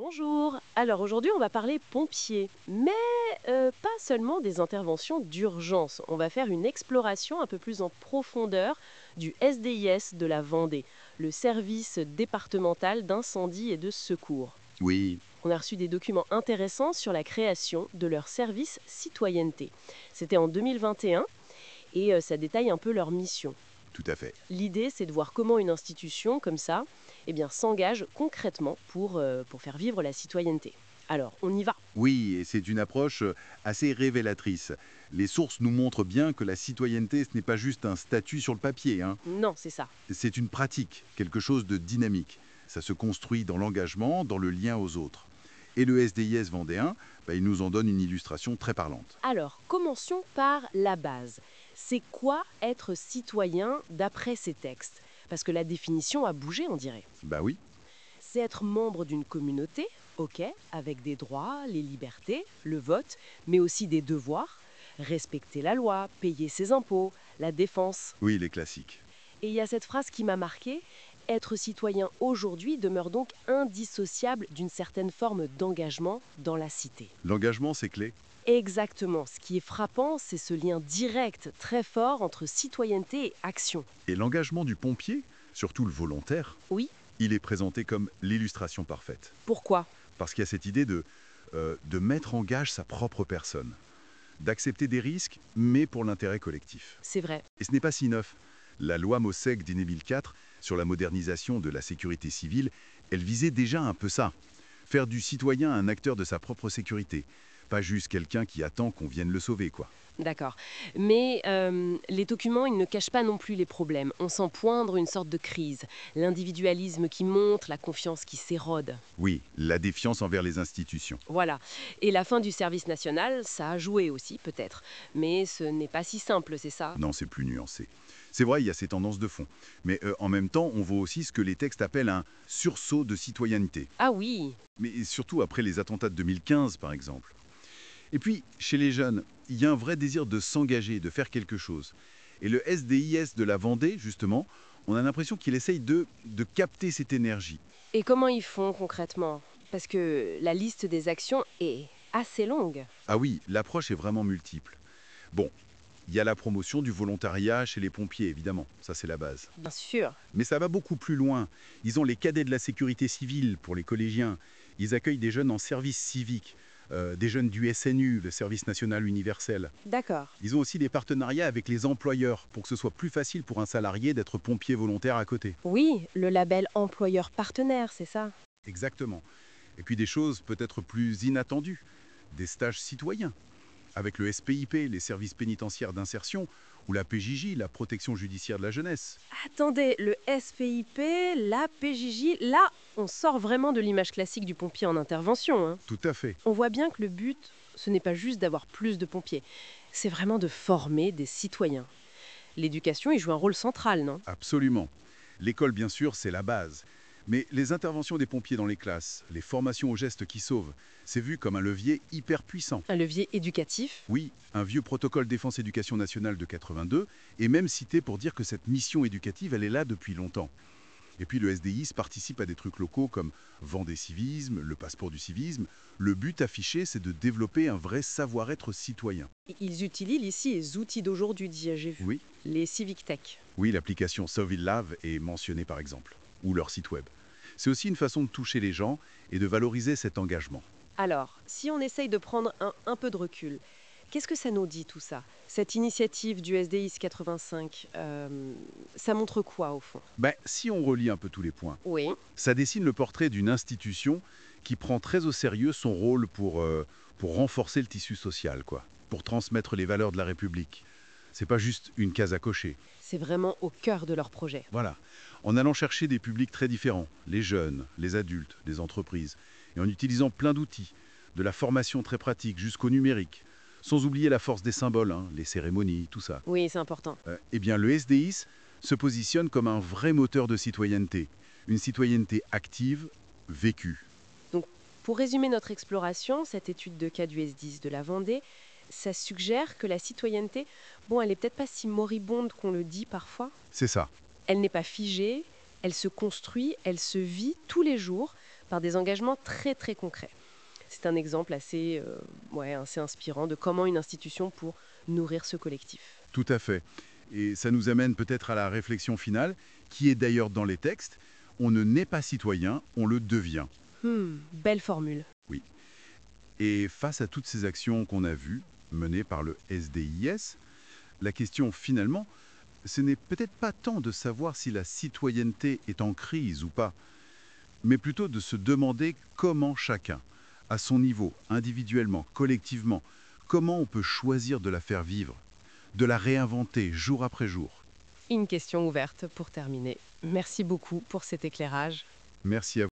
Bonjour. Alors aujourd'hui, on va parler pompiers, mais pas seulement des interventions d'urgence. On va faire une exploration un peu plus en profondeur du SDIS de la Vendée, le service départemental d'incendie et de secours. Oui, On a reçu des documents intéressants sur la création de leur service citoyenneté. C'était en 2021 et ça détaille un peu leur mission. tout à fait. L'idée, c'est de voir comment une institution comme ça s'engage concrètement pour faire vivre la citoyenneté. Alors, on y va. Oui, et c'est une approche assez révélatrice. Les sources nous montrent bien que la citoyenneté, ce n'est pas juste un statut sur le papier, hein. Non, c'est ça. C'est une pratique, quelque chose de dynamique. Ça se construit dans l'engagement, dans le lien aux autres. Et le SDIS vendéen, il nous en donne une illustration très parlante. Alors, commençons par la base. C'est quoi être citoyen d'après ces textes? Parce que la définition a bougé, on dirait. Bah oui, C'est être membre d'une communauté, ok, avec des droits, les libertés, le vote, mais aussi des devoirs. Respecter la loi, payer ses impôts, la défense. oui, les classiques. Et il y a cette phrase qui m'a marquée. Être citoyen aujourd'hui demeure donc indissociable d'une certaine forme d'engagement dans la cité. L'engagement, c'est clé. Exactement. Ce qui est frappant, c'est ce lien direct, très fort entre citoyenneté et action. Et l'engagement du pompier, surtout le volontaire, Oui, il est présenté comme l'illustration parfaite. pourquoi? Parce qu'il y a cette idée de mettre en gage sa propre personne, d'accepter des risques, mais pour l'intérêt collectif. C'est vrai. Et ce n'est pas si neuf. La loi Mossec d'Inéville 4 sur la modernisation de la sécurité civile, elle visait déjà un peu ça. Faire du citoyen un acteur de sa propre sécurité. Pas juste quelqu'un qui attend qu'on vienne le sauver, quoi. D'accord. Mais les documents, ils ne cachent pas non plus les problèmes. On sent poindre une sorte de crise. L'individualisme qui monte, la confiance qui s'érode. Oui, la défiance envers les institutions. Voilà. Et la fin du service national, ça a joué aussi, peut-être. Mais ce n'est pas si simple, c'est ça? Non, c'est plus nuancé. C'est vrai, il y a ces tendances de fond. Mais en même temps, on voit aussi ce que les textes appellent un sursaut de citoyenneté. Ah oui. Mais surtout après les attentats de 2015, par exemple. Et puis, chez les jeunes, il y a un vrai désir de s'engager, de faire quelque chose. Et le SDIS de la Vendée, justement, on a l'impression qu'il essaye de capter cette énergie. Et comment ils font concrètement? Parce que la liste des actions est assez longue. Ah oui, l'approche est vraiment multiple. Bon, il y a la promotion du volontariat chez les pompiers, évidemment, ça c'est la base. Bien sûr. Mais ça va beaucoup plus loin. Ils ont les cadets de la sécurité civile pour les collégiens. Ils accueillent des jeunes en service civique, des jeunes du SNU, le service national universel. D'accord. Ils ont aussi des partenariats avec les employeurs pour que ce soit plus facile pour un salarié d'être pompier volontaire à côté. Oui, le label employeur partenaire, c'est ça? Exactement. Et puis des choses peut-être plus inattendues, des stages citoyens, avec le SPIP, les services pénitentiaires d'insertion, ou la PJJ, la protection judiciaire de la jeunesse. Attendez, le SPIP, la PJJ, là, on sort vraiment de l'image classique du pompier en intervention, hein. Tout à fait. On voit bien que le but, ce n'est pas juste d'avoir plus de pompiers, c'est vraiment de former des citoyens. L'éducation y joue un rôle central, non? Absolument. L'école, bien sûr, c'est la base. Mais les interventions des pompiers dans les classes, les formations aux gestes qui sauvent, c'est vu comme un levier hyper puissant. Un levier éducatif? Oui, un vieux protocole défense-éducation nationale de 82 est même cité pour dire que cette mission éducative, elle est là depuis longtemps. Et puis le SDIS participe à des trucs locaux comme Vendée Civisme, le passeport du civisme. Le but affiché, c'est de développer un vrai savoir-être citoyen. Ils utilisent ici les outils d'aujourd'hui, j'ai vu. Oui, Les civic tech. oui, l'application Lave est mentionnée par exemple, ou leur site web. C'est aussi une façon de toucher les gens et de valoriser cet engagement. Alors, si on essaye de prendre un peu de recul, qu'est-ce que ça nous dit tout ça? Cette initiative du SDIS 85, ça montre quoi au fond? Si on relie un peu tous les points, Oui, ça dessine le portrait d'une institution qui prend très au sérieux son rôle pour renforcer le tissu social, quoi, pour transmettre les valeurs de la République. C'est pas juste une case à cocher. c'est vraiment au cœur de leur projet. Voilà. En allant chercher des publics très différents, les jeunes, les adultes, les entreprises, et en utilisant plein d'outils, de la formation très pratique jusqu'au numérique, sans oublier la force des symboles, hein, les cérémonies, tout ça. Oui, c'est important. Eh bien, le SDIS se positionne comme un vrai moteur de citoyenneté. Une citoyenneté active, vécue. Donc, pour résumer notre exploration, cette étude de cas du S10 de la Vendée, ça suggère que la citoyenneté, bon, elle n'est peut-être pas si moribonde qu'on le dit parfois. C'est ça. Elle n'est pas figée, elle se construit, elle se vit tous les jours par des engagements très très concrets. C'est un exemple assez inspirant de comment une institution pour nourrir ce collectif. Tout à fait. Et ça nous amène peut-être à la réflexion finale, qui est d'ailleurs dans les textes. On ne naît pas citoyen, on le devient. Belle formule. Oui. Et face à toutes ces actions qu'on a vues, menées par le SDIS, la question finalement, ce n'est peut-être pas tant de savoir si la citoyenneté est en crise ou pas, mais plutôt de se demander comment chacun, à son niveau, individuellement, collectivement, comment on peut choisir de la faire vivre, de la réinventer jour après jour. Une question ouverte pour terminer. Merci beaucoup pour cet éclairage. Merci à vous.